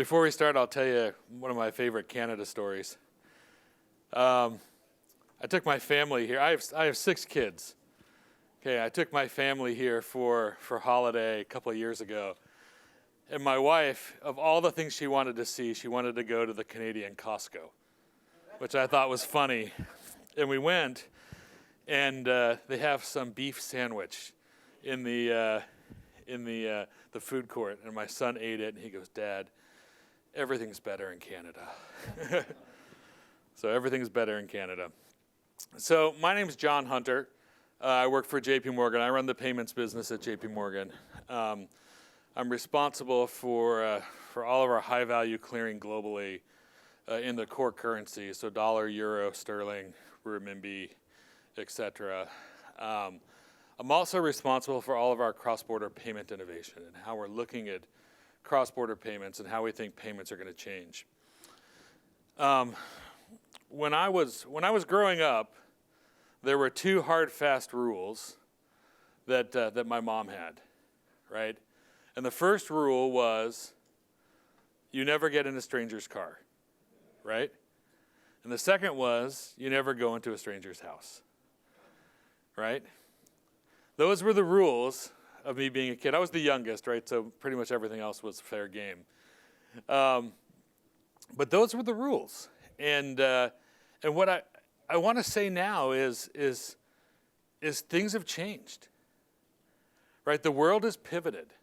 Before we start, I'll tell you one of my favorite Canada stories. I took my family here. I have 6 kids. Okay, I took my family here for holiday a couple of years ago. And my wife, of all the things she wanted to see, she wanted to go to the Canadian Costco, which I thought was funny. And we went, and they have some beef sandwich in the food court. And my son ate it, and he goes, "Dad, everything's better in Canada." So everything's better in Canada. So my name's John Hunter. I work for JP Morgan. I run the payments business at JP Morgan. I'm responsible for all of our high-value clearing globally in the core currency, so dollar, euro, sterling, renminbi, etc. I'm also responsible for all of our cross-border payment innovation and how we're looking at cross-border payments and how we think payments are going to change. When I was growing up, there were 2 hard, fast rules that my mom had, right? And the first rule was, you never get in a stranger's car, right? And the second was, you never go into a stranger's house, right? Those were the rules of me being a kid. I was the youngest, right? So pretty much everything else was fair game. But those were the rules. And what I want to say now is things have changed, right? The world has pivoted.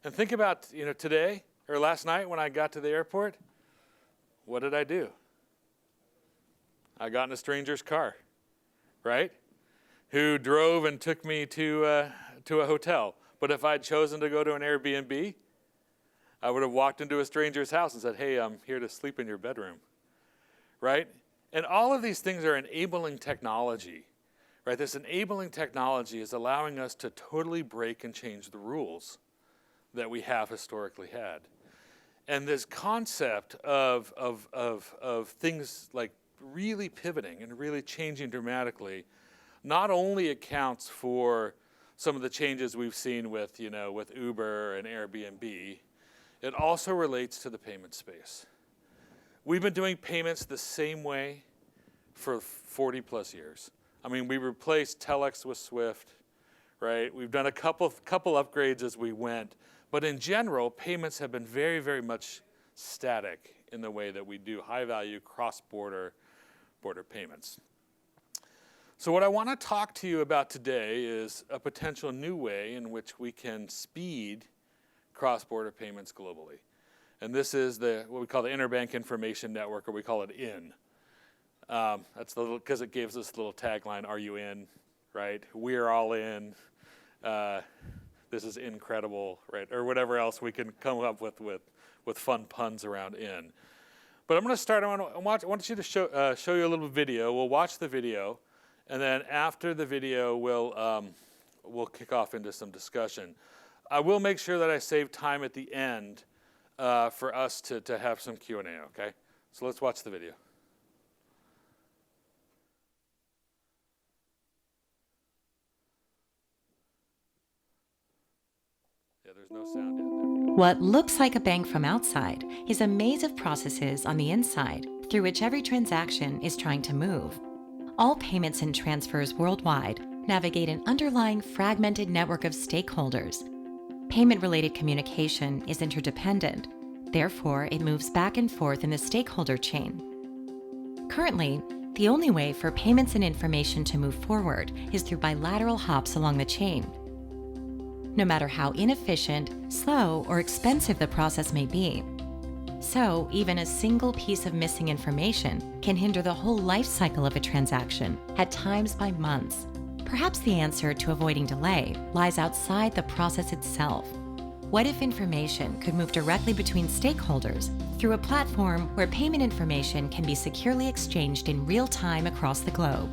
And think about, today or last night when I got to the airport, what did I do? I got in a stranger's car, right? Who drove and took me to a hotel. But if I'd chosen to go to an Airbnb, I would have walked into a stranger's house and said, "Hey, I'm here to sleep in your bedroom," right? And all of these things are enabling technology, right? This enabling technology is allowing us to totally break and change the rules that we have historically had. And this concept of things like really pivoting and really changing dramatically not only accounts for some of the changes we've seen with Uber and Airbnb, it also relates to the payment space. We've been doing payments the same way for 40 plus years. I mean, we replaced Telex with Swift, right? We've done a couple upgrades as we went, but in general, payments have been very, very much static in the way that we do high-value cross-border payments. So what I want to talk to you about today is a potential new way in which we can speed cross-border payments globally. And this is what we call the Interbank Information Network, or we call it IIN. That's because it gives us the little tagline, "Are you in?" Right? We're all in. This is incredible, right? Or whatever else we can come up with fun puns around in. But I'm going to start. I want you to show you a little video. We'll watch the video, and then after the video, we'll kick off into some discussion. I will make sure that I save time at the end for us to have some Q&A, okay? So let's watch the video. Yeah, there's no sound yet. There we go. What looks like a bank from outside is a maze of processes on the inside through which every transaction is trying to move. All payments and transfers worldwide navigate an underlying fragmented network of stakeholders. Payment-related communication is interdependent. Therefore, it moves back and forth in the stakeholder chain. Currently, the only way for payments and information to move forward is through bilateral hops along the chain. No matter how inefficient, slow, or expensive the process may be. So, even a single piece of missing information can hinder the whole life cycle of a transaction, at times by months. Perhaps the answer to avoiding delay lies outside the process itself. What if information could move directly between stakeholders through a platform where payment information can be securely exchanged in real time across the globe?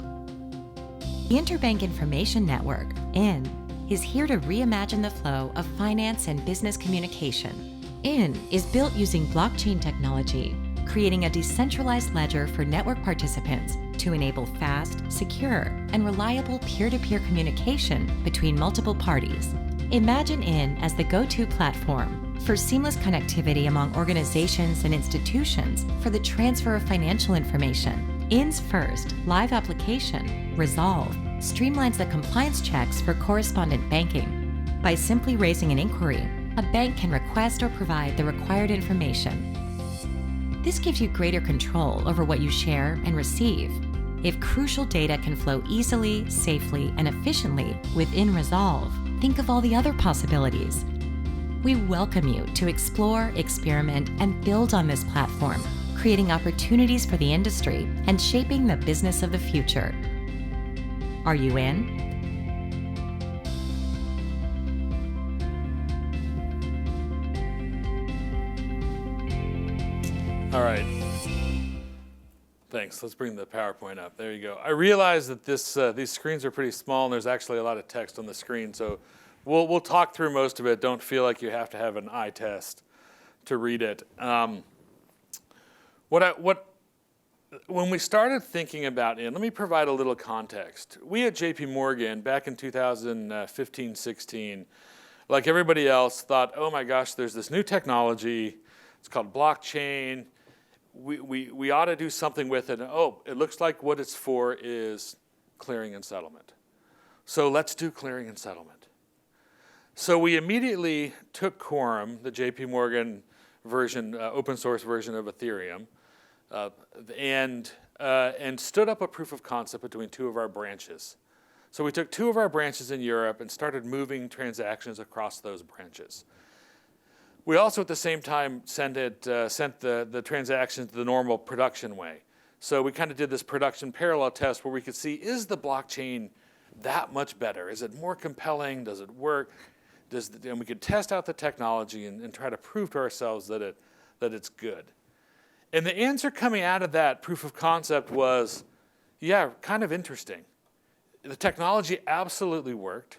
The Interbank Information Network, IIN, is here to reimagine the flow of finance and business communication. IIN is built using blockchain technology, creating a decentralized ledger for network participants to enable fast, secure, and reliable peer-to-peer communication between multiple parties. Imagine IIN as the go-to platform for seamless connectivity among organizations and institutions for the transfer of financial information. IIN's first live application, Resolve, streamlines the compliance checks for correspondent banking. By simply raising an inquiry, a bank can request or provide the required information. This gives you greater control over what you share and receive. If crucial data can flow easily, safely, and efficiently within Resolve, think of all the other possibilities. We welcome you to explore, experiment, and build on this platform, creating opportunities for the industry and shaping the business of the future. Are you in? All right. Thanks. Let's bring the PowerPoint up. There you go. I realize that these screens are pretty small, and there's actually a lot of text on the screen, so we'll talk through most of it. Don't feel like you have to have an eye test to read it. When we started thinking about IIN, let me provide a little context. We at JP Morgan, back in 2015-16, like everybody else, thought, oh my gosh, there's this new technology. It's called blockchain. We ought to do something with it. And, oh, it looks like what it's for is clearing and settlement. So let's do clearing and settlement. So we immediately took Quorum, the JP Morgan version, open source version of Ethereum, and stood up a proof of concept between two of our branches. So we took two of our branches in Europe and started moving transactions across those branches. We also, at the same time, sent the transactions the normal production way. So we kind of did this production parallel test where we could see, is the blockchain that much better? Is it more compelling? Does it work? And we could test out the technology and try to prove to ourselves that it's good. And the answer coming out of that proof of concept was, yeah, kind of interesting. The technology absolutely worked,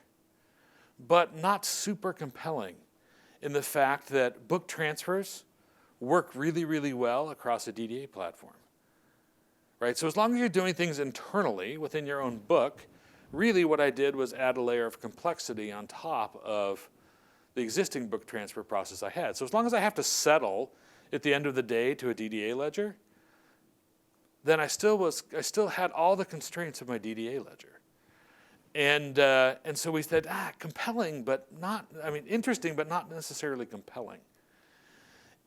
but not super compelling in the fact that book transfers work really, really well across a DDA platform, right? So as long as you're doing things internally within your own book, really what I did was add a layer of complexity on top of the existing book transfer process I had. So as long as I have to settle at the end of the day to a DDA ledger, then I still had all the constraints of my DDA ledger. And so we said, compelling, but not, interesting, but not necessarily compelling.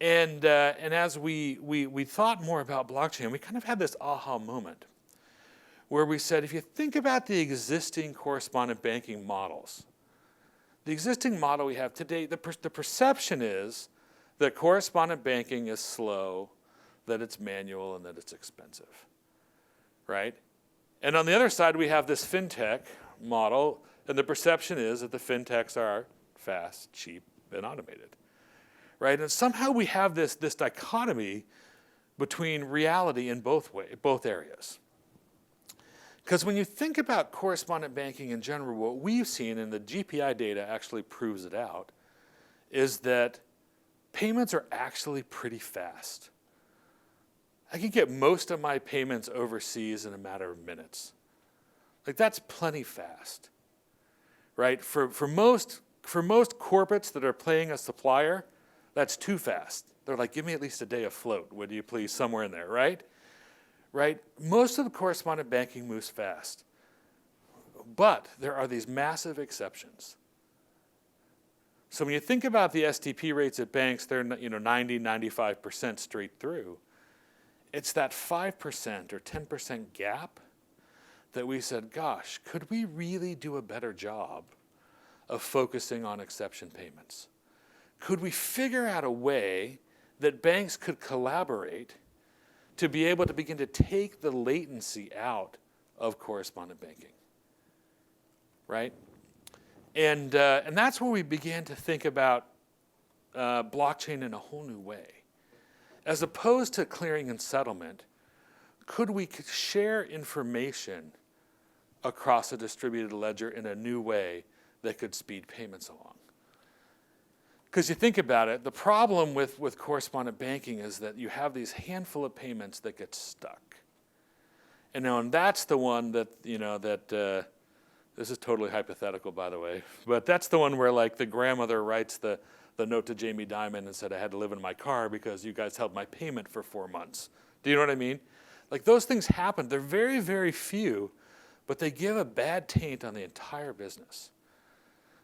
And as we thought more about blockchain, we kind of had this aha moment where we said, if you think about the existing correspondent banking models, the existing model we have today, the perception is that correspondent banking is slow, that it's manual, and that it's expensive, right? And on the other side, we have this fintech model, and the perception is that the fintechs are fast, cheap, and automated, right? And somehow we have this dichotomy between reality in both areas. Because when you think about correspondent banking in general, what we've seen, and the GPI data actually proves it out, is that payments are actually pretty fast. I can get most of my payments overseas in a matter of minutes. Like, that's plenty fast, right? For most corporates that are paying a supplier, that's too fast. They're like, give me at least a day afloat, would you please, somewhere in there, right? Right? Most of the correspondent banking moves fast. But there are these massive exceptions. So when you think about the STP rates at banks, they're 90, 95% straight through. It's that 5% or 10% gap that we said, gosh, could we really do a better job of focusing on exception payments? Could we figure out a way that banks could collaborate to be able to begin to take the latency out of correspondent banking, right? And that's where we began to think about blockchain in a whole new way. As opposed to clearing and settlement, could we share information across a distributed ledger in a new way that could speed payments along? Because you think about it, the problem with correspondent banking is that you have these handful of payments that get stuck. And that's the one that, this is totally hypothetical, by the way, but that's the one where, like, the grandmother writes the the note to Jamie Dimon and said I had to live in my car because you guys held my payment for 4 months. Do you know what I mean? Like those things happen. They're very, very few, but they give a bad taint on the entire business.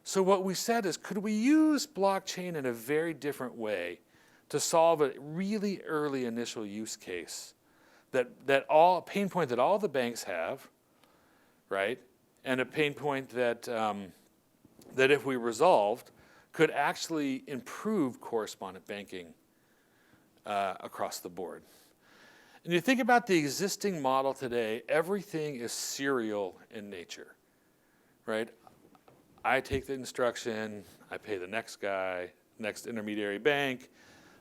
So what we said is, could we use blockchain in a very different way to solve a really early initial use case that all pain point that all the banks have, right? And a pain point that that if we resolved could actually improve correspondent banking across the board. And you think about the existing model today, everything is serial in nature, right? I take the instruction, I pay the next guy, next intermediary bank,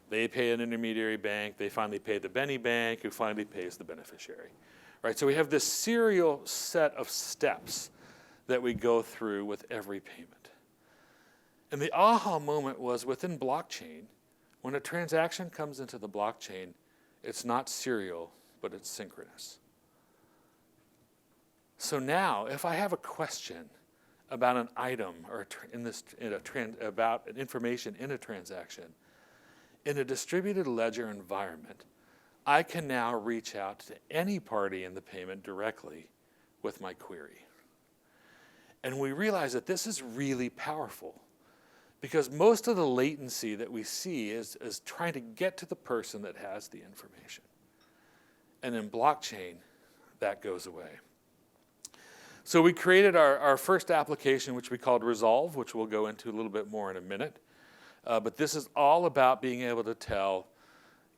they pay an intermediary bank, they finally pay the Benny bank, who finally pays the beneficiary, right? So we have this serial set of steps that we go through with every payment. And the aha moment was within blockchain, when a transaction comes into the blockchain, it's not serial, but it's synchronous. So now, if I have a question about an item or about information in a transaction, in a distributed ledger environment, I can now reach out to any party in the payment directly with my query. And we realize that this is really powerful because most of the latency that we see is trying to get to the person that has the information. And in blockchain, that goes away. So we created our first application, which we called Resolve, which we'll go into a little bit more in a minute. But this is all about being able to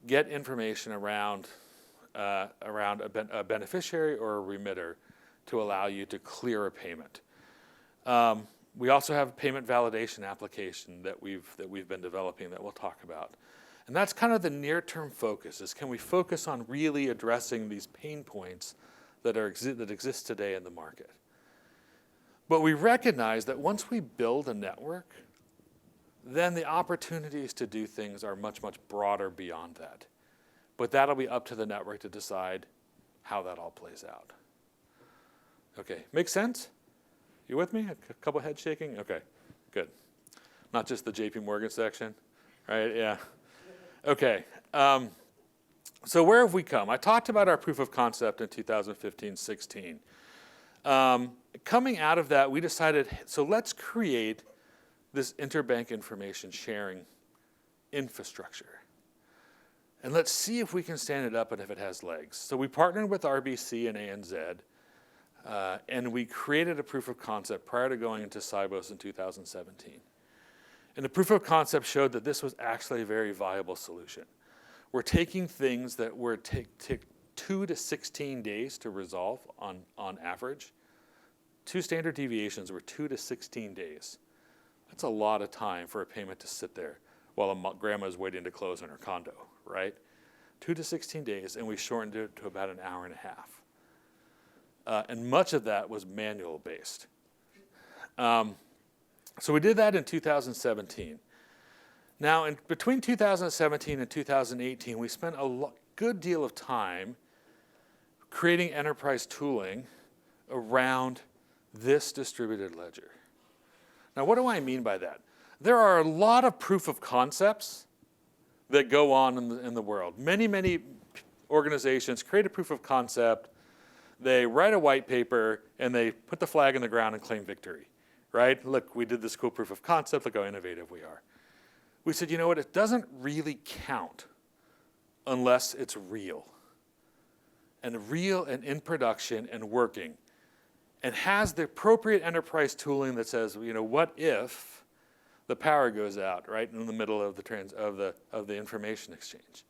get information around a beneficiary or a remitter to allow you to clear a payment. We also have a payment validation application that we've been developing that we'll talk about. And that's kind of the near-term focus, is can we focus on really addressing these pain points that exist today in the market. But we recognize that once we build a network, then the opportunities to do things are much, much broader beyond that. But that'll be up to the network to decide how that all plays out. Okay, make sense? You with me? A couple head shaking? Okay, good. Not just the JP Morgan section, right? Yeah. Okay. So where have we come? I talked about our proof of concept in 2015-16. Coming out of that, we decided, so let's create this interbank information sharing infrastructure. And let's see if we can stand it up and if it has legs. So we partnered with RBC and ANZ, and we created a proof of concept prior to going into Sibos in 2017. And the proof of concept showed that this was actually a very viable solution. We're taking things that were take 2 to 16 days to resolve on average. 2 standard deviations were 2 to 16 days. That's a lot of time for a payment to sit there while grandma is waiting to close on her condo, right? 2 to 16 days, and we shortened it to about an hour and a half. And much of that was manual based. So we did that in 2017. Now, between 2017 and 2018, we spent a good deal of time creating enterprise tooling around this distributed ledger. Now, what do I mean by that? There are a lot of proof of concepts that go on in the world. Many organizations create a proof of concept, they write a white paper, and they put the flag in the ground and claim victory, right? Look, we did this cool proof of concept, look how innovative we are. We said, you know what, it doesn't really count unless it's real. And real and in production and working. And has the appropriate enterprise tooling that says, you know, what if the power goes out right in the middle of the information exchange,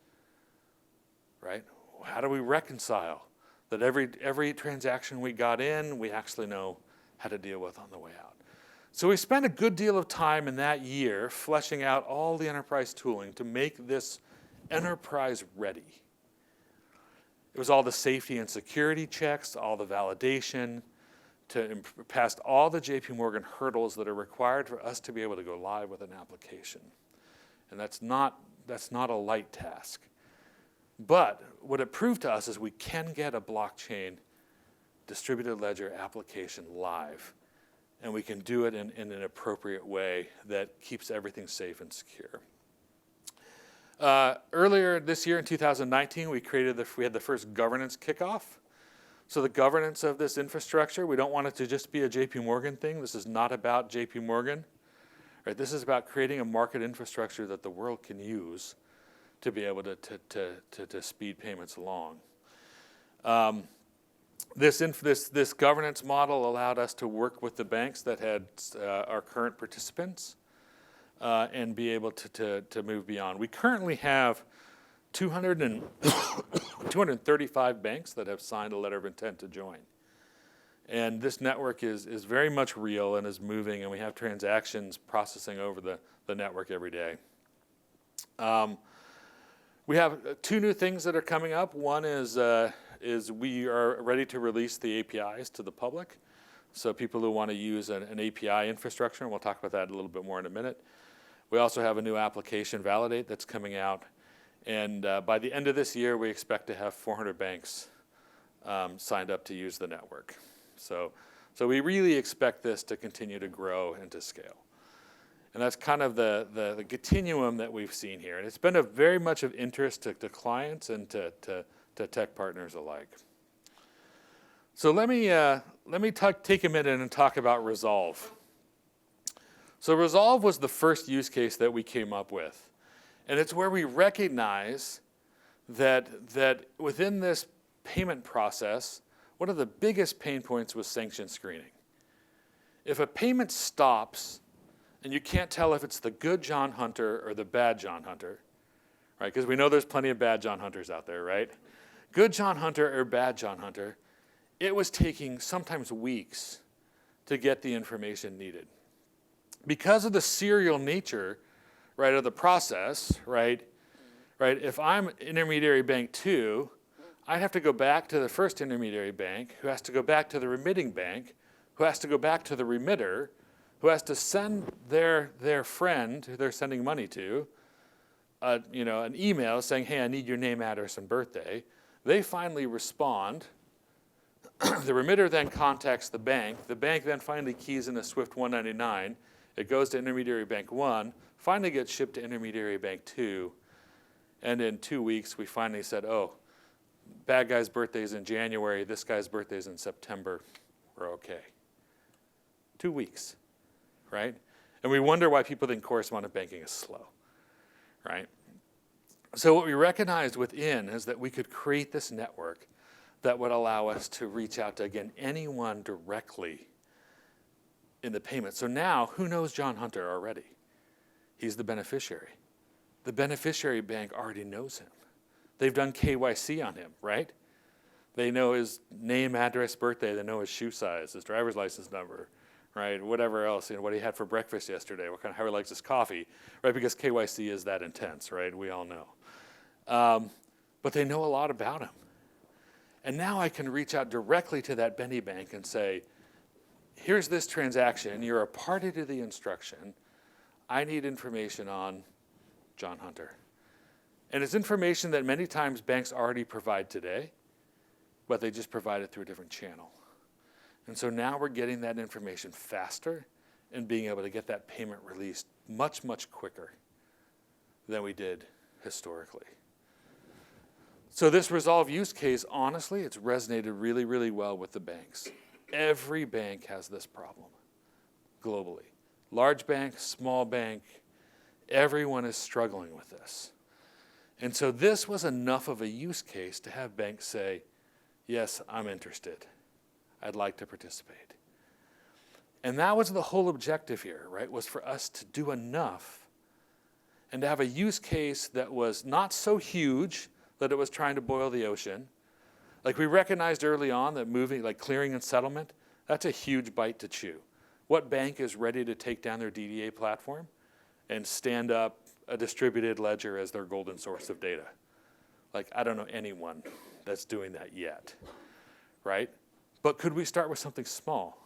right? How do we reconcile that every transaction we got in, we actually know how to deal with on the way out? So we spent a good deal of time in that year fleshing out all the enterprise tooling to make this enterprise ready. It was all the safety and security checks, all the validation, to past all the JP Morgan hurdles that are required for us to be able to go live with an application. And that's not a light task. But what it proved to us is we can get a blockchain distributed ledger application live and we can do it in an appropriate way that keeps everything safe and secure. Earlier this year in 2019, we had the first governance kickoff. So the governance of this infrastructure, we don't want it to just be a JP Morgan thing. This is not about JP Morgan. Right? This is about creating a market infrastructure that the world can use to be able to speed payments along. This governance model allowed us to work with the banks that had our current participants and be able to move beyond. We currently have 235 banks that have signed a letter of intent to join. And this network is very much real and is moving, and we have transactions processing over the network every day. We have two new things that are coming up. One is we are ready to release the APIs to the public. So people who want to use an API infrastructure, and we'll talk about that a little bit more in a minute. We also have a new application, Validate, that's coming out. And by the end of this year, we expect to have 400 banks signed up to use the network. So we really expect this to continue to grow and to scale. And that's kind of the continuum that we've seen here. And it's been very much of interest to clients and to tech partners alike. So let me take a minute and talk about Resolve. So Resolve was the first use case that we came up with. And it's where we recognize that within this payment process, one of the biggest pain points was sanction screening. If a payment stops and you can't tell if it's the good John Hunter or the bad John Hunter, right? Because we know there's plenty of bad John Hunters out there, right? Good John Hunter or bad John Hunter, it was taking sometimes weeks to get the information needed. Because of the serial nature, right, of the process, right? If I'm intermediary bank 2, I'd have to go back to the first intermediary bank, who has to go back to the remitting bank, who has to go back to the remitter, who has to send their friend who they're sending money to, an email saying, hey, I need your name, address, and birthday. They finally respond. The remitter then contacts the bank. The bank then finally keys in a SWIFT 199. It goes to intermediary bank 1, finally gets shipped to intermediary bank 2, and in 2 weeks we finally said, oh, bad guy's birthday is in January, this guy's birthday is in September, we're okay. 2 weeks, right? And we wonder why people think correspondent banking is slow, right? So what we recognized within is that we could create this network that would allow us to reach out to, again, anyone directly in the payment. So now, who knows John Hunter already? He's the beneficiary. The beneficiary bank already knows him. They've done KYC on him, right? They know his name, address, birthday. They know his shoe size, his driver's license number, right? Whatever else, what he had for breakfast yesterday, how he likes his coffee, right? Because KYC is that intense, right? We all know. But they know a lot about him. And now I can reach out directly to that Benny bank and say, here's this transaction. You're a party to the instruction. I need information on John Hunter. And it's information that many times banks already provide today, but they just provide it through a different channel. And so now we're getting that information faster and being able to get that payment released much, much quicker than we did historically. So this Resolve use case, honestly, it's resonated really, really well with the banks. Every bank has this problem globally. Large bank, small bank, everyone is struggling with this. And so this was enough of a use case to have banks say, yes, I'm interested. I'd like to participate. And that was the whole objective here, right, was for us to do enough and to have a use case that was not so huge that it was trying to boil the ocean. Like we recognized early on that moving, like clearing and settlement, that's a huge bite to chew. What bank is ready to take down their DDA platform and stand up a distributed ledger as their golden source of data? Like, I don't know anyone that's doing that yet, right? But could we start with something small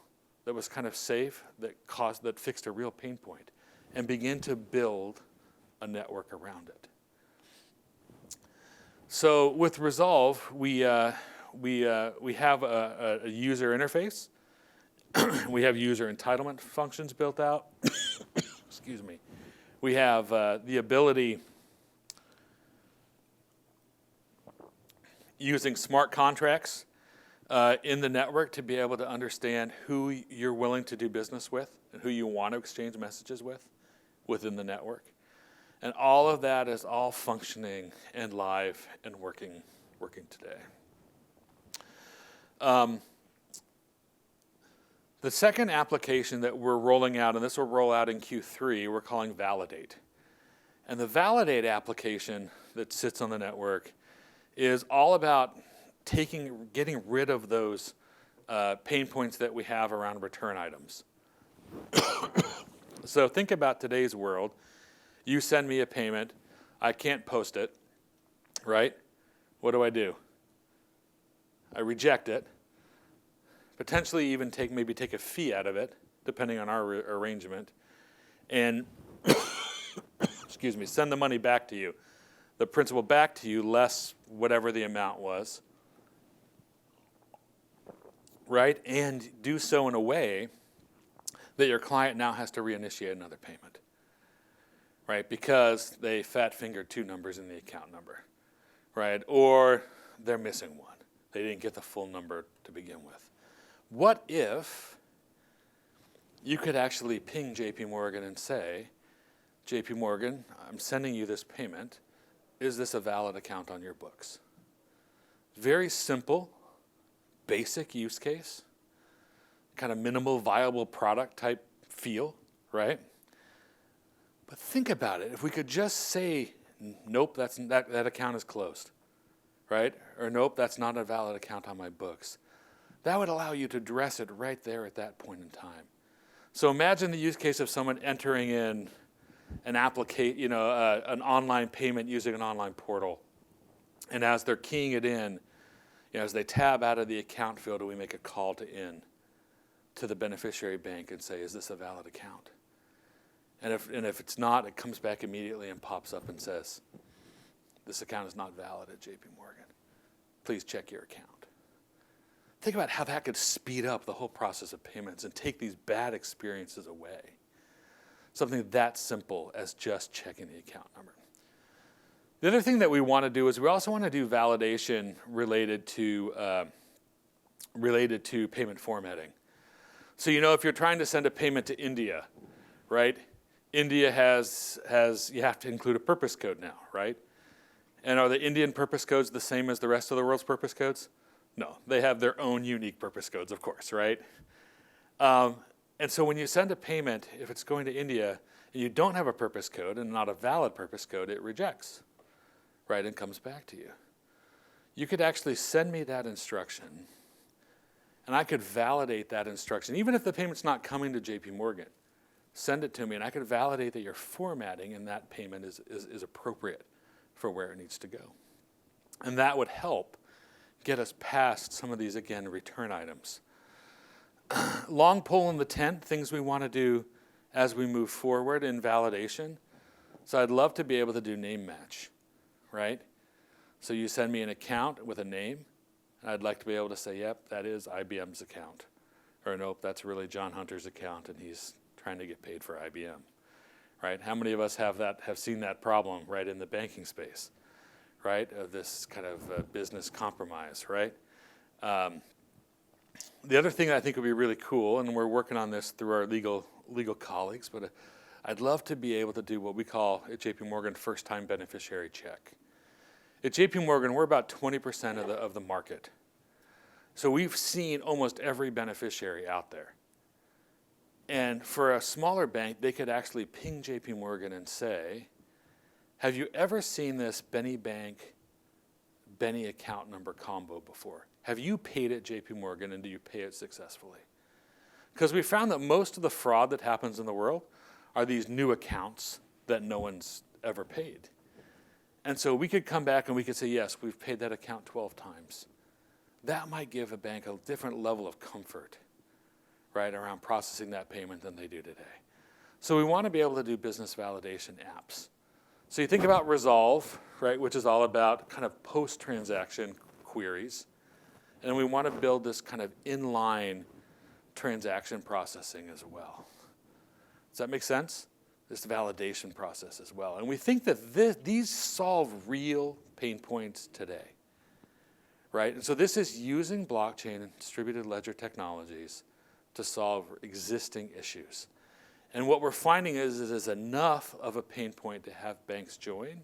that was kind of safe, that fixed a real pain point, and begin to build a network around it? So with Resolve, we have a user interface We have user entitlement functions built out. Excuse me. We have the ability using smart contracts in the network to be able to understand who you're willing to do business with and who you want to exchange messages with within the network. And all of that is all functioning and live and working today. The second application that we're rolling out, and this will roll out in Q3, we're calling Validate. And the Validate application that sits on the network is all about getting rid of those pain points that we have around return items. So think about today's world. You send me a payment, I can't post it, right? What do? I reject it, potentially even maybe take a fee out of it, depending on our arrangement, and excuse me, send the money back to you. The principal back to you less whatever the amount was, right? And do so in a way that your client now has to reinitiate another payment, right? Because they fat-fingered 2 numbers in the account number, right? Or they're missing one. They didn't get the full number to begin with. What if you could actually ping JP Morgan and say, JP Morgan, I'm sending you this payment. Is this a valid account on your books? Very simple, basic use case, kind of minimal viable product type feel, right? But think about it. If we could just say, nope, that account is closed, right? Or nope, that's not a valid account on my books. That would allow you to address it right there at that point in time. So imagine the use case of someone entering in an an online payment using an online portal. And as they're keying it in, as they tab out of the account field, we make a call to the beneficiary bank and say, is this a valid account? And if it's not, it comes back immediately and pops up and says, this account is not valid at JP Morgan. Please check your account. Think about how that could speed up the whole process of payments and take these bad experiences away. Something that simple as just checking the account number. The other thing that we want to do is we also want to do validation related to payment formatting. So if you're trying to send a payment to India, right? India you have to include a purpose code now, right? And are the Indian purpose codes the same as the rest of the world's purpose codes? No, they have their own unique purpose codes, of course, right? And so when you send a payment, if it's going to India and you don't have a purpose code and not a valid purpose code, it rejects, right, and comes back to you. You could actually send me that instruction, and I could validate that instruction. Even if the payment's not coming to JP Morgan, send it to me, and I could validate that your formatting in that payment is appropriate for where it needs to go. And that would help get us past some of these, again, return items. Long pole in the tent, things we want to do as we move forward in validation. So I'd love to be able to do name match, right? So you send me an account with a name, and I'd like to be able to say, yep, that is IBM's account. Or nope, that's really John Hunter's account, and he's trying to get paid for IBM, right? How many of us have seen that problem, right, in the banking space, right? Of this kind of business compromise, right? The other thing I think would be really cool, and we're working on this through our legal colleagues, but I'd love to be able to do what we call at JP Morgan first-time beneficiary check. At JP Morgan, we're about 20% of the market. So we've seen almost every beneficiary out there. And for a smaller bank, they could actually ping JP Morgan and say, have you ever seen this Benny Bank, Benny account number combo before? Have you paid at JP Morgan, and do you pay it successfully? Because we found that most of the fraud that happens in the world are these new accounts that no one's ever paid. And so we could come back and we could say, yes, we've paid that account 12 times. That might give a bank a different level of comfort, right, around processing that payment than they do today. So we want to be able to do business validation apps. So you think about Resolve, right, which is all about kind of post-transaction queries. And we want to build this kind of inline transaction processing as well. Does that make sense? This validation process as well. And we think that these solve real pain points today, right? And so this is using blockchain and distributed ledger technologies to solve existing issues. And what we're finding is enough of a pain point to have banks join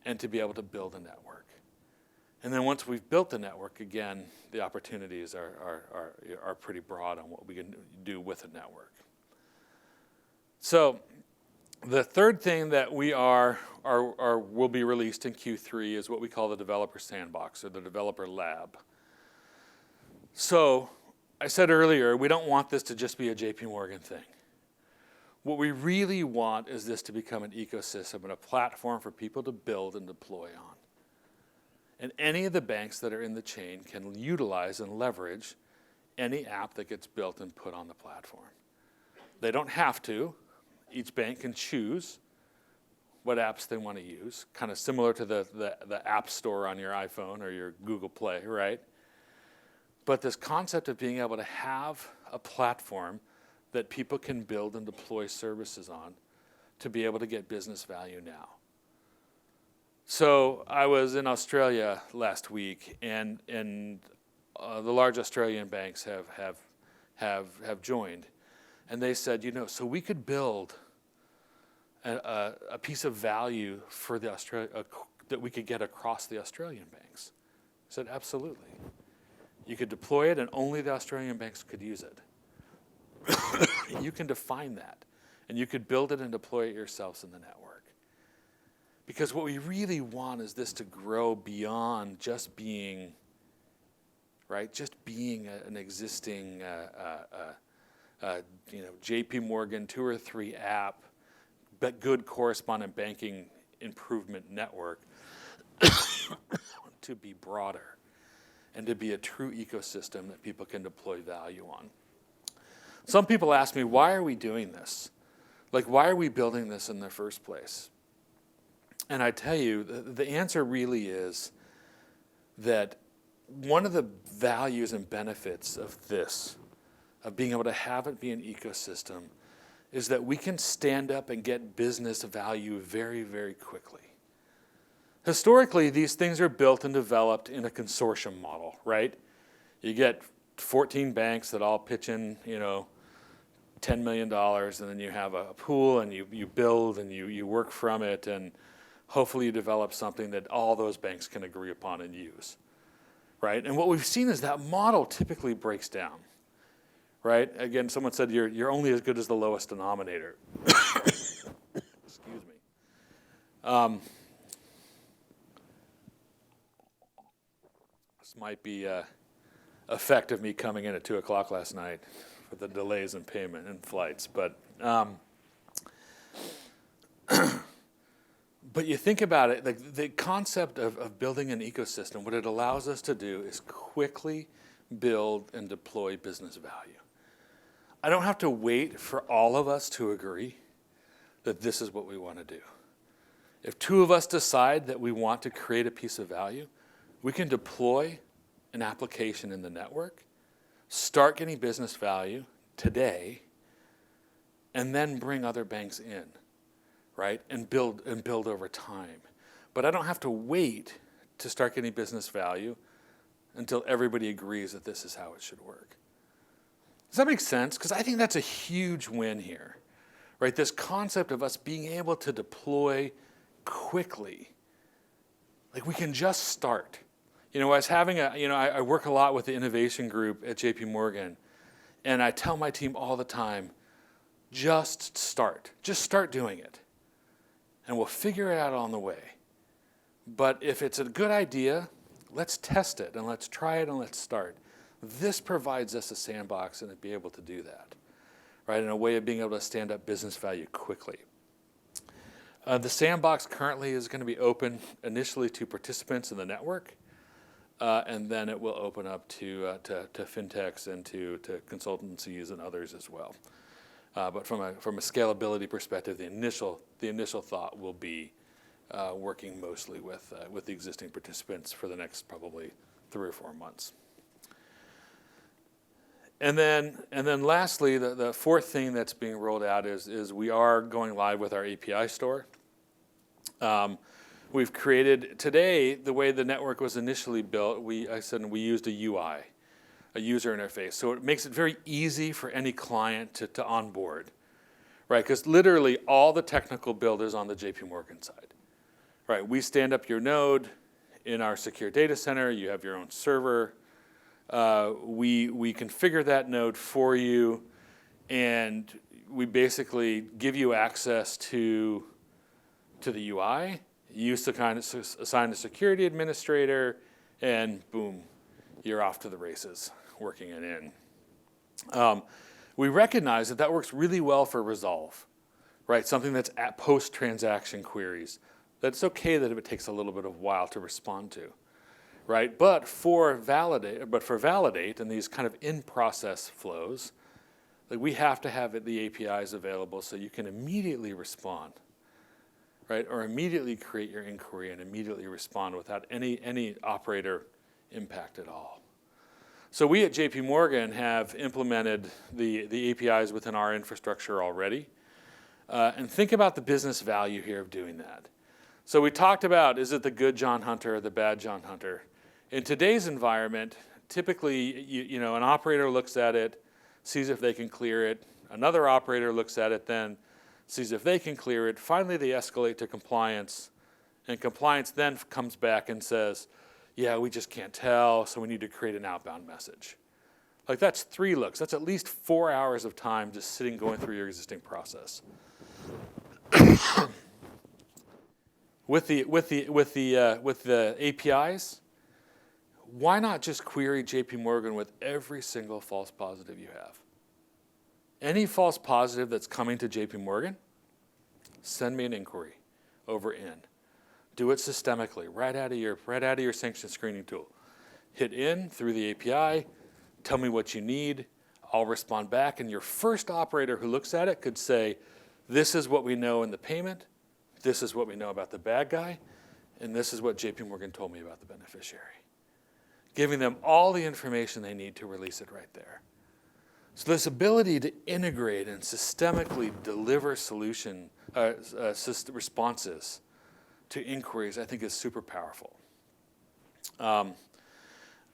and to be able to build a network. And then once we've built the network, again, the opportunities are pretty broad on what we can do with a network. So the third thing that we will be released in Q3 is what we call the Developer Sandbox, or the Developer Lab. So I said earlier, we don't want this to just be a JP Morgan thing. What we really want is this to become an ecosystem and a platform for people to build and deploy on. And any of the banks that are in the chain can utilize and leverage any app that gets built and put on the platform. They don't have to. Each bank can choose what apps they want to use, kind of similar to the App Store on your iPhone or your Google Play, right? But this concept of being able to have a platform that people can build and deploy services on to be able to get business value now. So I was in Australia last week, and the large Australian banks have joined. And they said, so we could build a piece of value for the that we could get across the Australian banks. I said, absolutely. You could deploy it, and only the Australian banks could use it. You can define that, and you could build it and deploy it yourselves in the network. Because what we really want is this to grow beyond just being, right? Just being an existing JP Morgan 2 or 3 app, but good correspondent banking improvement network to be broader and to be a true ecosystem that people can deploy value on. Some people ask me, why are we doing this? Like, why are we building this in the first place? And I tell you, the answer really is that one of the values and benefits of this, of being able to have it be an ecosystem, is that we can stand up and get business value very, very quickly. Historically, these things are built and developed in a consortium model, right? You get 14 banks that all pitch in, $10 million, and then you have a pool, and you build, and you work from it, and hopefully you develop something that all those banks can agree upon and use, right? And what we've seen is that model typically breaks down, right? Again, someone said you're only as good as the lowest denominator. Excuse me. This might be effect of me coming in at 2 o'clock last night for the delays in payment and flights. But but you think about it, the concept of building an ecosystem, what it allows us to do is quickly build and deploy business value. I don't have to wait for all of us to agree that this is what we want to do. If 2 of us decide that we want to create a piece of value, we can deploy an application in the network, start getting business value today, and then bring other banks in, right? And build over time. But I don't have to wait to start getting business value until everybody agrees that this is how it should work. Does that make sense? Because I think that's a huge win here, right? This concept of us being able to deploy quickly. Like, we can just start. I was having I work a lot with the innovation group at JP Morgan, and I tell my team all the time, just start. Just start doing it. And we'll figure it out on the way. But if it's a good idea, let's test it, and let's try it, and let's start. This provides us a sandbox and to be able to do that, right? In a way of being able to stand up business value quickly. The sandbox currently is going to be open initially to participants in the network, and then it will open up to fintechs and to consultancies and others as well. But from a scalability perspective, the initial thought will be working mostly with the existing participants for the next probably 3 or 4 months. And then lastly, the fourth thing that's being rolled out is we are going live with our API store. We've created, today, the way the network was initially built, we used a UI, a user interface. So it makes it very easy for any client to onboard, right? Because literally all the technical build is on the JP Morgan side, right? We stand up your node in our secure data center. You have your own server. We configure that node for you, and we basically give you access to the UI. You assign a security administrator, and boom, you're off to the races, working it in. We recognize that works really well for resolve, right? Something that's at post-transaction queries. That's okay that it takes a little bit of while to respond to, right? But for validate and these kind of in-process flows, like we have to have the APIs available so you can immediately respond, right? Or immediately create your inquiry and immediately respond without any operator impact at all. So we at JP Morgan have implemented the APIs within our infrastructure already. And think about the business value here of doing that. So we talked about, is it the good John Hunter or the bad John Hunter? In today's environment, typically, you know, an operator looks at it, sees if they can clear it. Another operator looks at it, then sees if they can clear it. Finally, they escalate to compliance, and compliance then comes back and says, yeah, we just can't tell, so we need to create an outbound message. Like that's 3 looks. That's at least 4 hours of time just sitting going through your existing process. With the APIs, why not just query JP Morgan with every single false positive you have? Any false positive that's coming to JP Morgan, send me an inquiry over in. Do it systemically, right out of your sanction screening tool. Hit in through the API, tell me what you need, I'll respond back, and your first operator who looks at it could say, this is what we know in the payment, this is what we know about the bad guy, and this is what JP Morgan told me about the beneficiary. Giving them all the information they need to release it right there. So this ability to integrate and systemically deliver responses to inquiries, I think is super powerful. I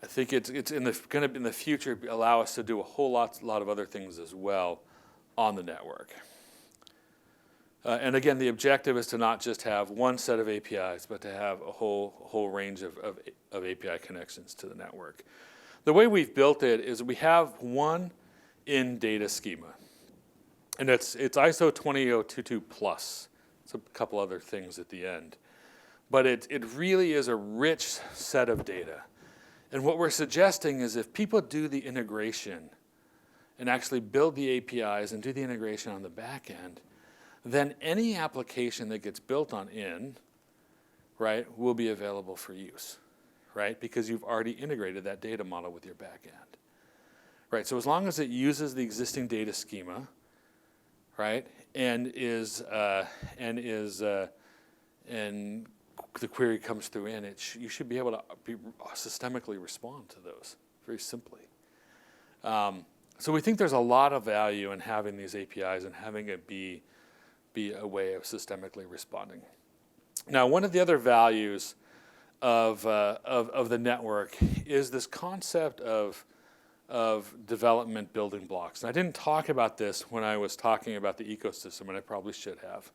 think it's going to in the future allow us to do a whole lot of other things as well on the network. And again, the objective is to not just have one set of APIs, but to have a whole range of API connections to the network. The way we've built it is we have one in-data schema, and it's ISO 20022 plus. It's a couple other things at the end. But it really is a rich set of data. And what we're suggesting is if people do the integration and actually build the APIs and do the integration on the back end, then any application that gets built on IIN, right, will be available for use, right? Because you've already integrated that data model with your back end, right? So as long as it uses the existing data schema, right, and the query comes through in, you should be able to systemically respond to those very simply. So we think there's a lot of value in having these APIs and having it be a way of systemically responding. Now, one of the other values of the network is this concept of development building blocks. And I didn't talk about this when I was talking about the ecosystem, and I probably should have.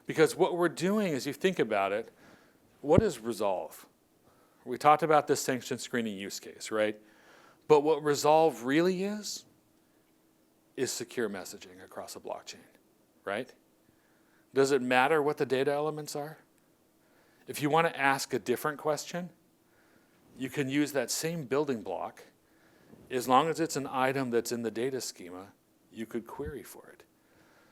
Because what we're doing is, you think about it, what is resolve? We talked about this sanction screening use case, right? But what resolve really is secure messaging across a blockchain, right? Does it matter what the data elements are? If you want to ask a different question, you can use that same building block. As long as it's an item that's in the data schema, you could query for it.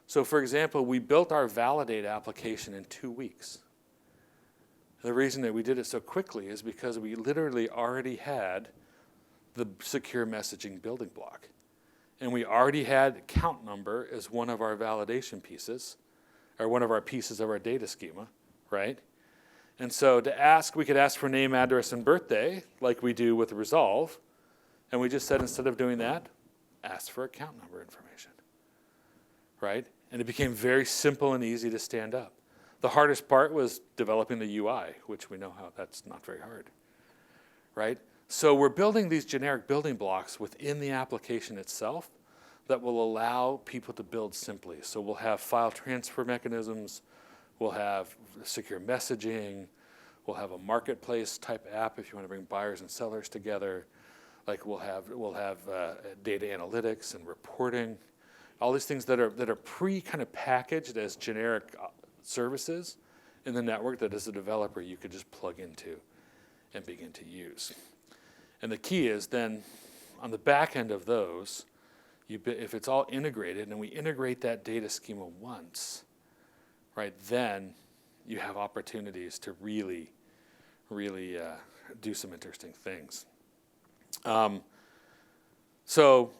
So for example, we built our validate application in 2 weeks. The reason that we did it so quickly is because we literally already had the secure messaging building block. And we already had count number as one of our validation pieces, or one of our pieces of our data schema, right? And so we could ask for name, address, and birthday, like we do with resolve. And we just said, instead of doing that, asked for account number information, right? And it became very simple and easy to stand up. The hardest part was developing the UI, which we know how that's not very hard, right? So we're building these generic building blocks within the application itself that will allow people to build simply. So we'll have file transfer mechanisms, we'll have secure messaging, we'll have a marketplace type app if you want to bring buyers and sellers together. Like we'll have data analytics and reporting, all these things that are kind of packaged as generic services in the network that as a developer you could just plug into and begin to use. And the key is then on the back end of those, if it's all integrated and we integrate that data schema once, right, then you have opportunities to really do some interesting things. So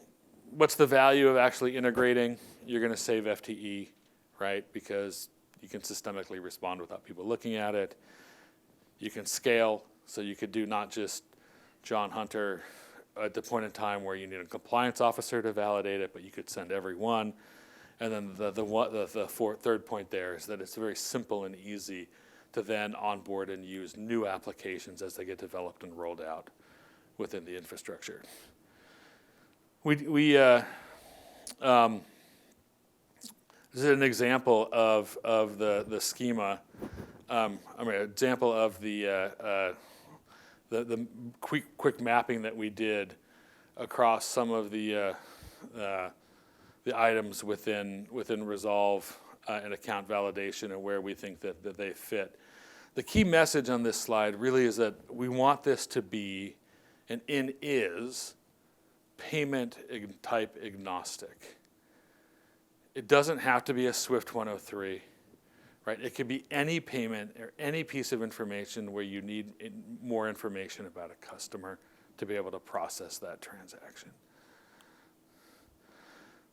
what's the value of actually integrating? You're going to save FTE, right, because you can systemically respond without people looking at it. You can scale, so you could do not just John Hunter at the point in time where you need a compliance officer to validate it, but you could send everyone. And then the third point there is that it's very simple and easy to then onboard and use new applications as they get developed and rolled out within the infrastructure. This is an example of the schema. Example of the quick mapping that we did across some of the items within Resolve and account validation and where we think that they fit. The key message on this slide really is that we want this to be and is payment type agnostic. It doesn't have to be a SWIFT 103, right? It could be any payment or any piece of information where you need more information about a customer to be able to process that transaction.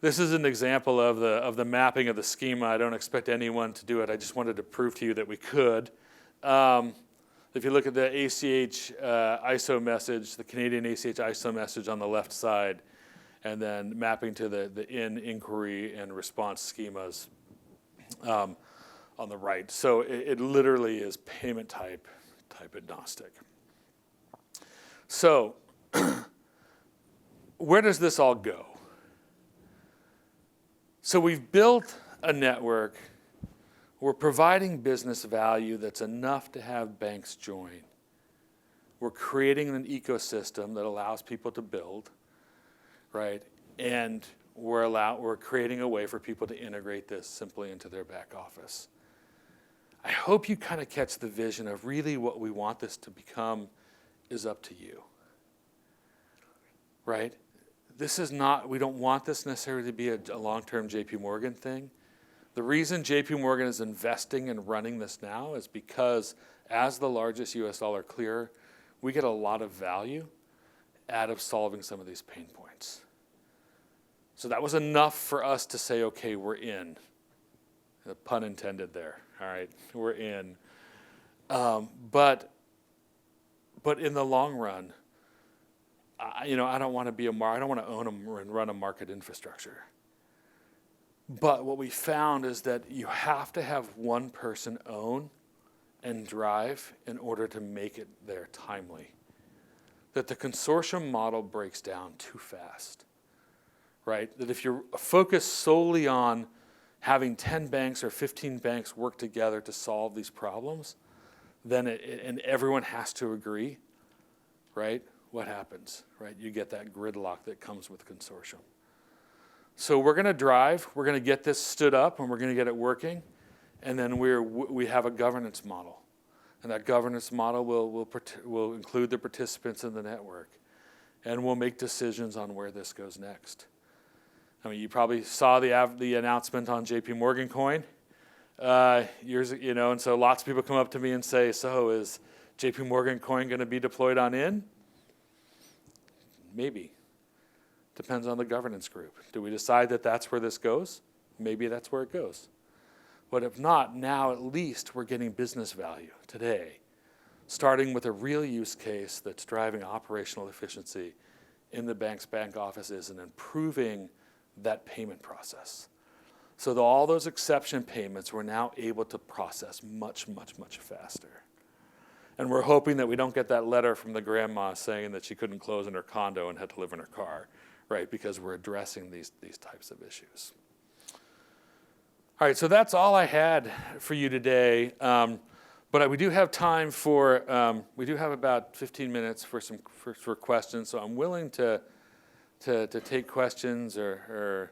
This is an example of the mapping of the schema. I don't expect anyone to do it. I just wanted to prove to you that we could. If you look at the ACH ISO message, the Canadian ACH ISO message on the left side, and then mapping to the inquiry and response schemas on the right. So it literally is payment type agnostic. So where does this all go? So we've built a network. We're providing business value that's enough to have banks join. We're creating an ecosystem that allows people to build, right? And we're creating a way for people to integrate this simply into their back office. I hope you kind of catch the vision of really what we want this to become is up to you, right? We don't want this necessarily to be a long-term JP Morgan thing. The reason JP Morgan is investing and running this now is because as the largest US dollar clearer, we get a lot of value out of solving some of these pain points. So that was enough for us to say, okay, we're in. The pun intended there, all right? We're in. But in the long run, I don't want to I don't want to own and run a market infrastructure. But what we found is that you have to have one person own and drive in order to make it there timely. That the consortium model breaks down too fast, right? That if you're focused solely on having 10 banks or 15 banks work together to solve these problems, then and everyone has to agree, right? What happens, right? You get that gridlock that comes with consortium. So we're going to drive, we're going to get this stood up, and we're going to get it working, and then we have a governance model. And that governance model will include the participants in the network, and we'll make decisions on where this goes next. I mean, you probably saw the announcement on JP Morgan Coin and so lots of people come up to me and say, so is JP Morgan Coin going to be deployed on IIN? Maybe. Depends on the governance group. Do we decide that that's where this goes? Maybe that's where it goes. But if not, now at least we're getting business value today, starting with a real use case that's driving operational efficiency in the bank's back offices and improving that payment process. So that all those exception payments we're now able to process much, much, much faster. And we're hoping that we don't get that letter from the grandma saying that she couldn't close in her condo and had to live in her car, right? Because we're addressing these types of issues. All right, so that's all I had for you today. But we do have time for, we do have about 15 minutes for questions. So I'm willing to take questions or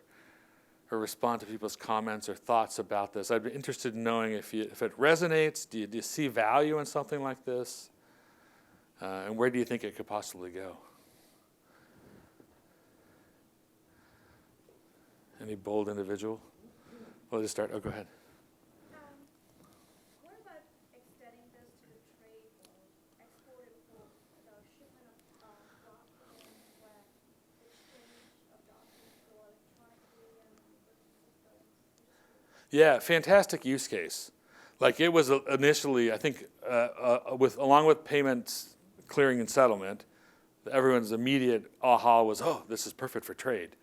respond to people's comments or thoughts about this. I'd be interested in knowing if it resonates. Do you see value in something like this? And where do you think it could possibly go? Any bold individual? We'll just start. Oh, go ahead. What about extending this to the trade world, export import, the shipment of documents, where exchange of documents go electronically and systems? Yeah, fantastic use case. Like it was initially, I think, along with payments, clearing and settlement, everyone's immediate aha was, oh, this is perfect for trade.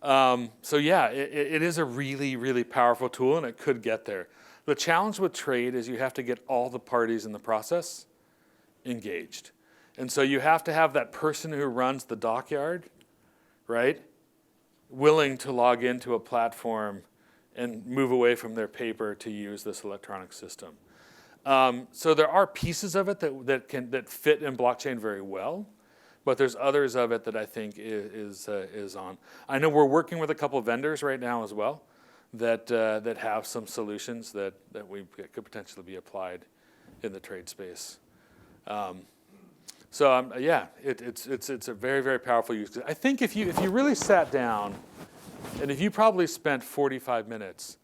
So yeah, it is a really, really powerful tool, and it could get there. The challenge with trade is you have to get all the parties in the process engaged. And so you have to have that person who runs the dockyard, right, willing to log into a platform and move away from their paper to use this electronic system. So there are pieces of it that fit in blockchain very well. But there's others of it that I think is on. I know we're working with a couple of vendors right now as well that have some solutions that could potentially be applied in the trade space. Yeah, it's a very, very powerful use. I think if you really sat down and if you probably spent 45 minutes,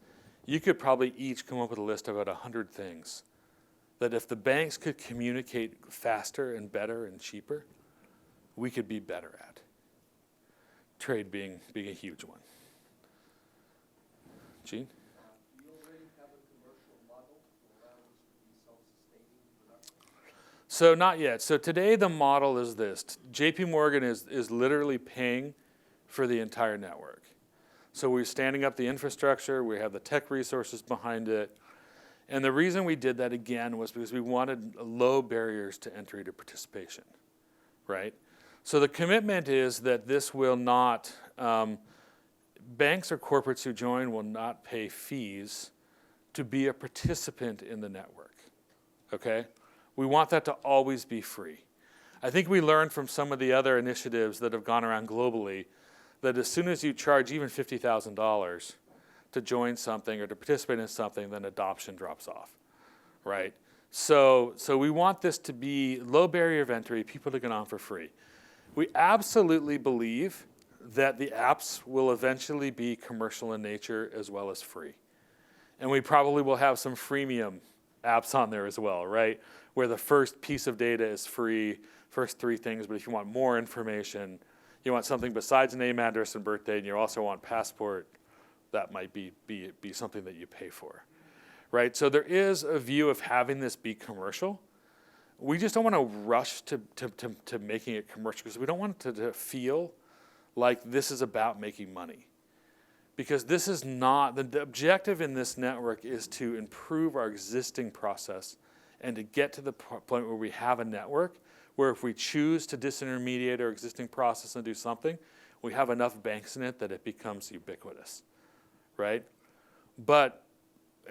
you could probably each come up with a list of about 100 things that if the banks could communicate faster and better and cheaper, we could be better at. Trade being a huge one. Gene? Do you already have a commercial model to allow this to be self-sustaining production? So not yet. So today the model is this. JP Morgan is literally paying for the entire network. So we're standing up the infrastructure, we have the tech resources behind it. And the reason we did that again was because we wanted low barriers to entry to participation, right? So the commitment is that this will not, banks or corporates who join will not pay fees to be a participant in the network, okay? We want that to always be free. I think we learned from some of the other initiatives that have gone around globally that as soon as you charge even $50,000 to join something or to participate in something, then adoption drops off, right? So we want this to be low barrier of entry, people to get on for free. We absolutely believe that the apps will eventually be commercial in nature as well as free. And we probably will have some freemium apps on there as well, right? Where the first piece of data is free, first 3 things, but if you want more information, you want something besides name, address, and birthday, and you also want passport, that might be something that you pay for, right? So there is a view of having this be commercial. We just don't want to rush to making it commercial because we don't want it to feel like this is about making money. Because this is not, the objective in this network is to improve our existing process and to get to the point where we have a network where if we choose to disintermediate our existing process and do something, we have enough banks in it that it becomes ubiquitous, right?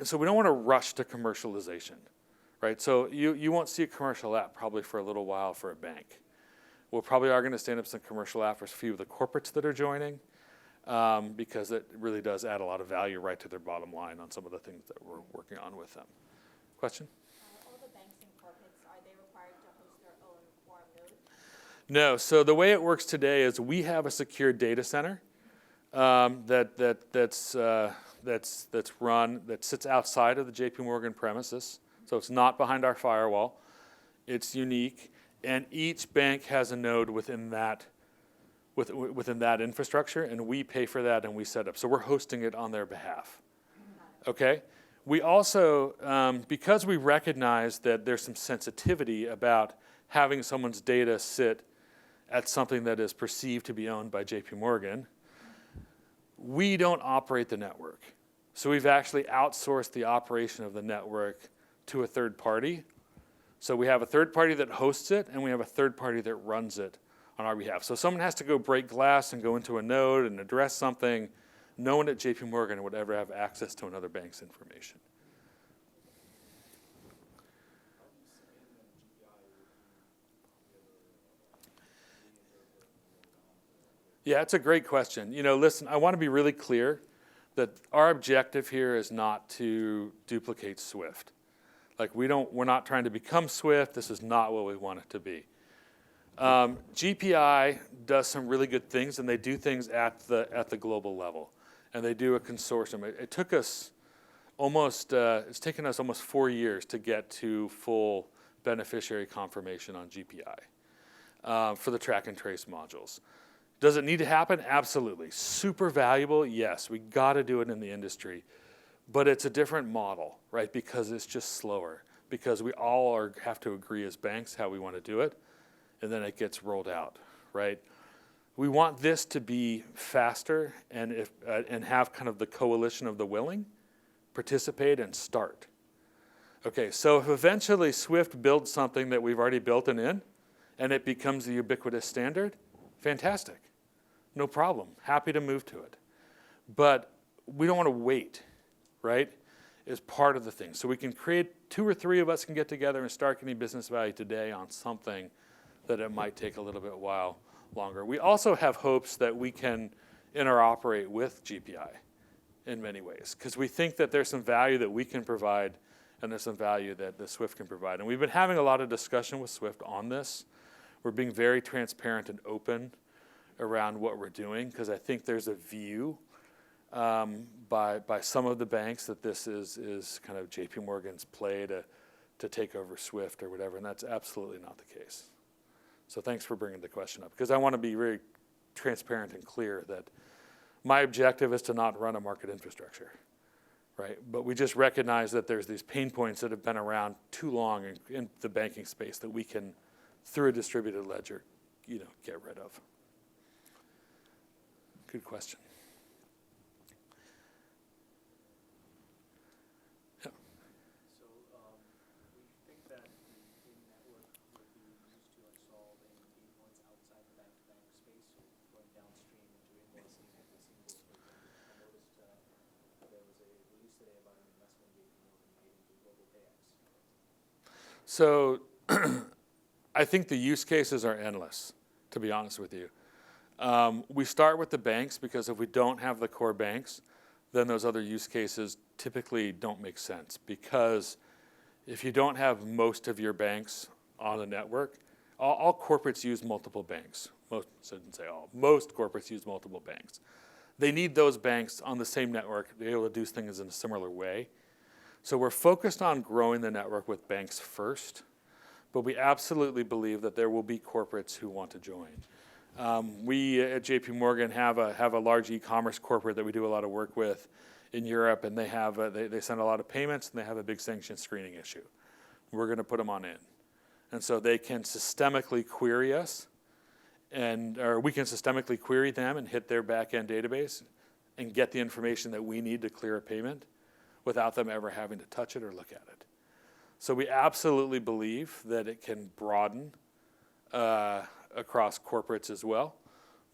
So we don't want to rush to commercialization. Right, so you won't see a commercial app probably for a little while for a bank. We probably are going to stand up some commercial app for a few of the corporates that are joining because it really does add a lot of value right to their bottom line on some of the things that we're working on with them. Question? All the banks and corporates, are they required to host their own Quorum node? No, so the way it works today is we have a secure data center that's run, that sits outside of the JP Morgan premises. So it's not behind our firewall. It's unique, and each bank has a node within that infrastructure, and we pay for that and we set up. So we're hosting it on their behalf. Okay. We also, because we recognize that there's some sensitivity about having someone's data sit at something that is perceived to be owned by JP Morgan, we don't operate the network. So we've actually outsourced the operation of the network to a third party. So we have a third party that hosts it, and we have a third party that runs it on our behalf. So someone has to go break glass and go into a node and address something. No one at JP Morgan would ever have access to another bank's information. Yeah, it's a great question. Listen, I want to be really clear that our objective here is not to duplicate SWIFT. Like we're not trying to become SWIFT. This is not what we want it to be. GPI does some really good things, and they do things at the global level, and they do a consortium. It took us it's taken us almost 4 years to get to full beneficiary confirmation on GPI for the track and trace modules. Does it need to happen? Absolutely. Super valuable? Yes. We got to do it in the industry. But it's a different model, right? Because it's just slower. Because we all have to agree as banks how we want to do it. And then it gets rolled out, right? We want this to be faster and have kind of the coalition of the willing participate and start. Okay, so if eventually Swift builds something that we've already built and it becomes the ubiquitous standard, fantastic. No problem. Happy to move to it. But we don't want to wait, right? Is part of the thing. So we can create 2 or 3 of us can get together and start getting business value today on something that it might take a little bit while longer. We also have hopes that we can interoperate with GPI in many ways because we think that there's some value that we can provide and there's some value that the Swift can provide. And we've been having a lot of discussion with Swift on this. We're being very transparent and open around what we're doing because I think there's a view by some of the banks that this is kind of JP Morgan's play to take over Swift or whatever, and that's absolutely not the case. So thanks for bringing the question up because I want to be very transparent and clear that my objective is to not run a market infrastructure, right? But we just recognize that there's these pain points that have been around too long in the banking space that we can, through a distributed ledger, get rid of. Good question. Yeah. So we think that the network will be used to solve any pain points outside the bank-to-bank space, so going downstream into invoicing and receivables. I noticed there was a release today about an investment JP Morgan made into global payouts. So I think the use cases are endless, to be honest with you. We start with the banks because if we don't have the core banks, then those other use cases typically don't make sense because if you don't have most of your banks on the network, all corporates use multiple banks. Most corporates use multiple banks. They need those banks on the same network to be able to do things in a similar way. So we're focused on growing the network with banks first, but we absolutely believe that there will be corporates who want to join. We at JP Morgan have a large e-commerce corporate that we do a lot of work with in Europe, and they send a lot of payments, and they have a big sanction screening issue. We're going to put them on in. And so they can systemically query us, or we can systemically query them and hit their back-end database and get the information that we need to clear a payment without them ever having to touch it or look at it. So we absolutely believe that it can broaden across corporates as well.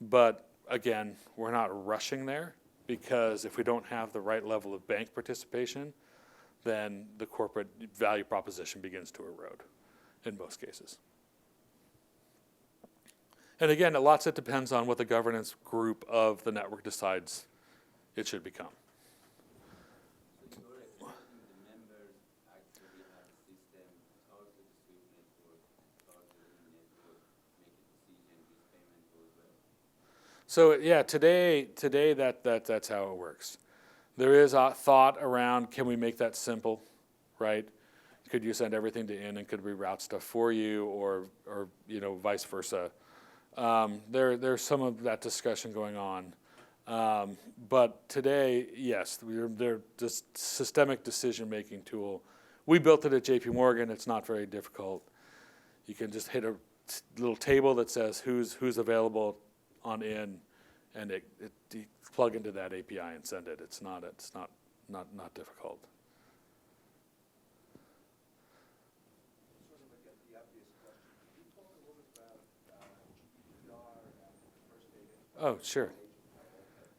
But again, we're not rushing there because if we don't have the right level of bank participation, then the corporate value proposition begins to erode in most cases. And again, lots of it depends on what the governance group of the network decides it should become. So you're expecting the members actually have a system out of the Swift network, out of the network, make a decision which payment goes well? So yeah, today that's how it works. There is a thought around, can we make that simple, right? Could you send everything to IIN and could we route stuff for you, or vice versa? There's some of that discussion going on. But today, yes, they're just systemic decision-making tool. We built it at JP Morgan. It's not very difficult. You can just hit a little table that says who's available on in, and you plug into that API and send it. It's not difficult. Sort of again, the obvious question. Can you talk a little bit about GDPR and the first data? Oh, sure.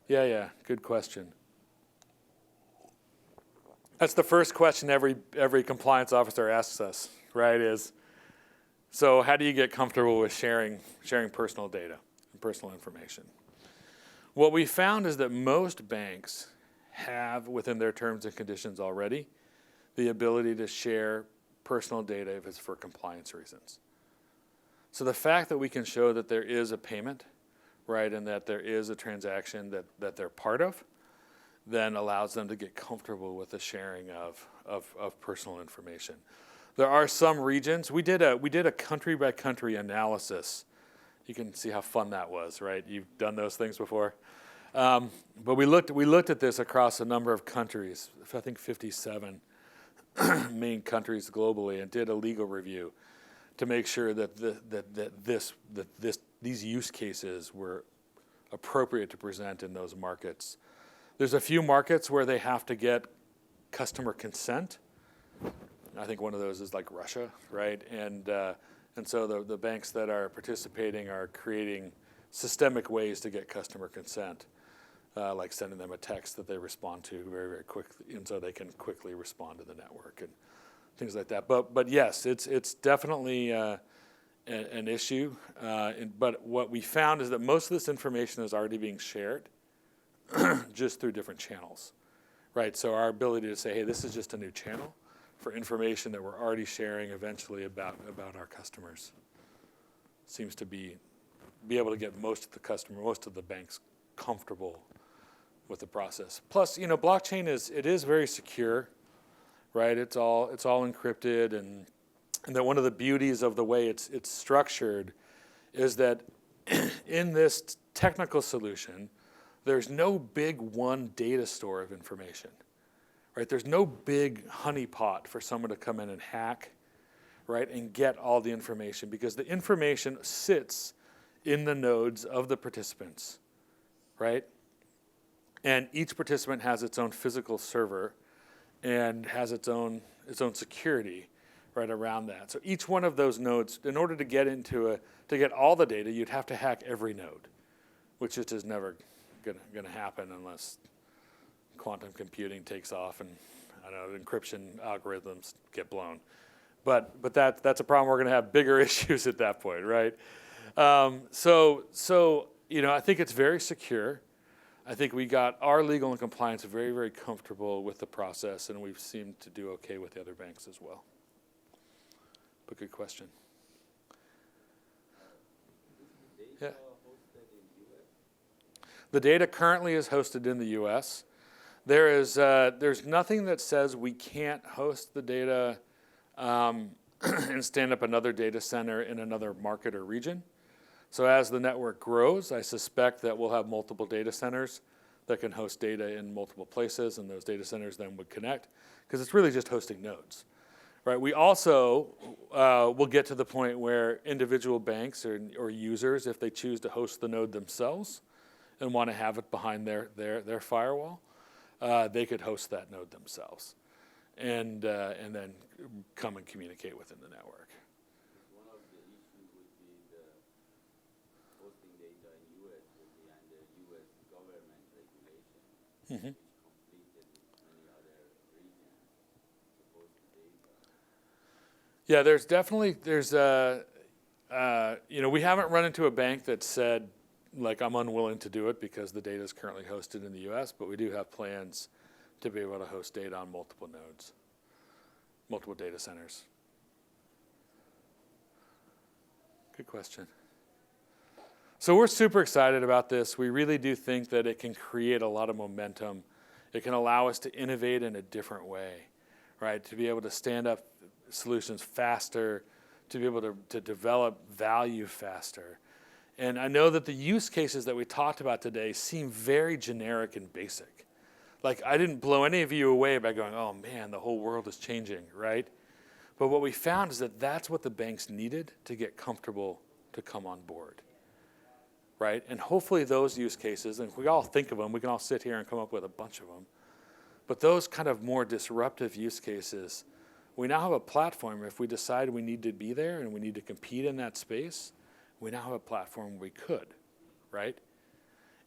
Yeah, good question. That's the first question every compliance officer asks us, right? So how do you get comfortable with sharing personal data and personal information? What we found is that most banks have within their terms and conditions already the ability to share personal data if it's for compliance reasons. So the fact that we can show that there is a payment, right, and that there is a transaction that they're part of, then allows them to get comfortable with the sharing of personal information. There are some regions. We did a country by country analysis. You can see how fun that was, right? You've done those things before. But we looked at this across a number of countries, I think 57 main countries globally, and did a legal review to make sure that these use cases were appropriate to present in those markets. There's a few markets where they have to get customer consent. I think one of those is like Russia, right? And so the banks that are participating are creating systemic ways to get customer consent, like sending them a text that they respond to very, very quickly, and so they can quickly respond to the network and things like that. But yes, it's definitely an issue. But what we found is that most of this information is already being shared just through different channels, right? So our ability to say, hey, this is just a new channel for information that we're already sharing eventually about our customers seems to be able to get most of the banks comfortable with the process. Plus, blockchain is very secure, right? It's all encrypted, and that one of the beauties of the way it's structured is that in this technical solution, there's no big one data store of information, right? There's no big honeypot for someone to come in and hack, right, and get all the information, because the information sits in the nodes of the participants, right? And each participant has its own physical server and has its own security right around that. So each one of those nodes, in order to get all the data, you'd have to hack every node, which is never going to happen unless quantum computing takes off and encryption algorithms get blown. But that's a problem. We're going to have bigger issues at that point, right? So I think it's very secure. I think we got our legal and compliance very, very comfortable with the process, and we've seemed to do okay with the other banks as well. But good question. Yeah. The data currently is hosted in the U.S. There's nothing that says we can't host the data and stand up another data center in another market or region. So as the network grows, I suspect that we'll have multiple data centers that can host data in multiple places, and those data centers then would connect, because it's really just hosting nodes, right? We also will get to the point where individual banks or users, if they choose to host the node themselves and want to have it behind their firewall, they could host that node themselves, and then come and communicate within the network. One of the issues would be the hosting data in U.S. would be under U.S. government regulation, which conflicted with many other regions to host the data. Yeah, we haven't run into a bank that said, like, I'm unwilling to do it because the data is currently hosted in the U.S., but we do have plans to be able to host data on multiple nodes, multiple data centers. Good question. So we're super excited about this. We really do think that it can create a lot of momentum. It can allow us to innovate in a different way, right? To be able to stand up solutions faster, to be able to develop value faster. And I know that the use cases that we talked about today seem very generic and basic. Like, I didn't blow any of you away by going, oh man, the whole world is changing, right? But what we found is that that's what the banks needed to get comfortable to come on board, right? And hopefully those use cases, and if we all think of them, we can all sit here and come up with a bunch of them. But those kind of more disruptive use cases, we now have a platform. If we decide we need to be there and we need to compete in that space, we now have a platform where we could, right?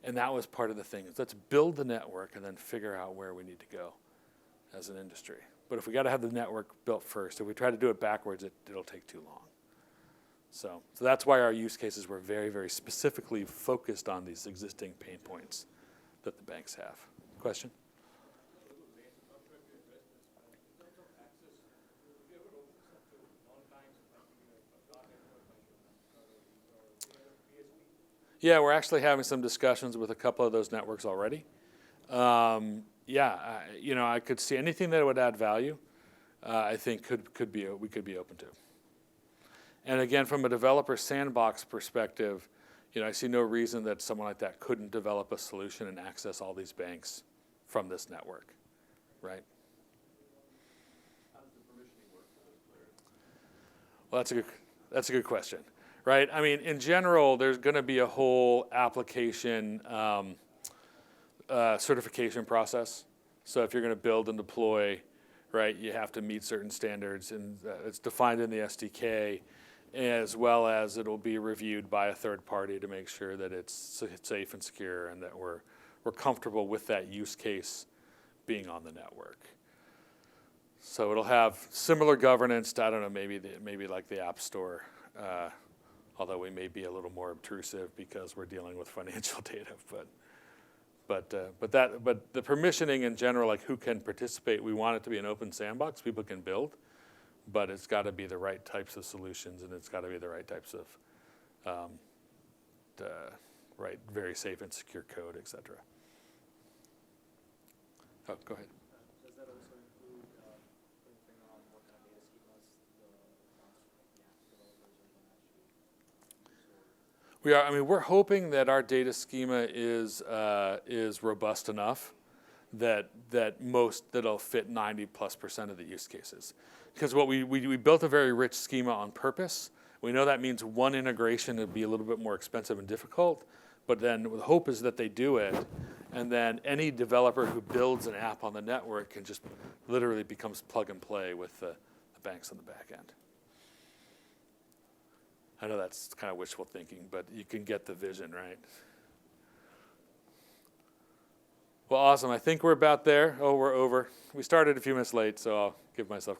And that was part of the thing. Let's build the network and then figure out where we need to go as an industry. But if we got to have the network built first, if we try to do it backwards, it'll take too long. So that's why our use cases were very, very specifically focused on these existing pain points that the banks have. Question? Yeah, we're actually having some discussions with a couple of those networks already. I could see anything that would add value. I think we could be open to. And again, from a developer sandbox perspective, I see no reason that someone like that couldn't develop a solution and access all these banks from this network, right? How does the permissioning work for those players? Well, that's a good question, right? I mean, in general, there's going to be a whole application certification process. So if you're going to build and deploy, right, you have to meet certain standards, and it's defined in the SDK, as well as it'll be reviewed by a third party to make sure that it's safe and secure and that we're comfortable with that use case being on the network. So it'll have similar governance to, I don't know, maybe like the App Store, although we may be a little more obtrusive because we're dealing with financial data. But the permissioning in general, like who can participate, we want it to be an open sandbox. People can build, but it's got to be the right types of solutions, and it's got to be the right types of very safe and secure code, et cetera. Oh, go ahead. Does that also include putting a finger on what kind of data schemas the developers are going to actually use? We are. I mean, we're hoping that our data schema is robust enough that'll fit 90+% of the use cases. Because what we built a very rich schema on purpose. We know that means one integration would be a little bit more expensive and difficult, but then the hope is that they do it, and then any developer who builds an app on the network can just literally becomes plug and play with the banks on the back end. I know that's kind of wishful thinking, but you can get the vision, right? Well, awesome. I think we're about there. Oh, we're over. We started a few minutes late, so I'll give myself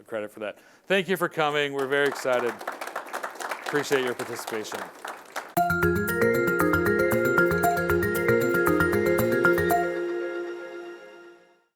credit for that. Thank you for coming. We're very excited. Appreciate your participation.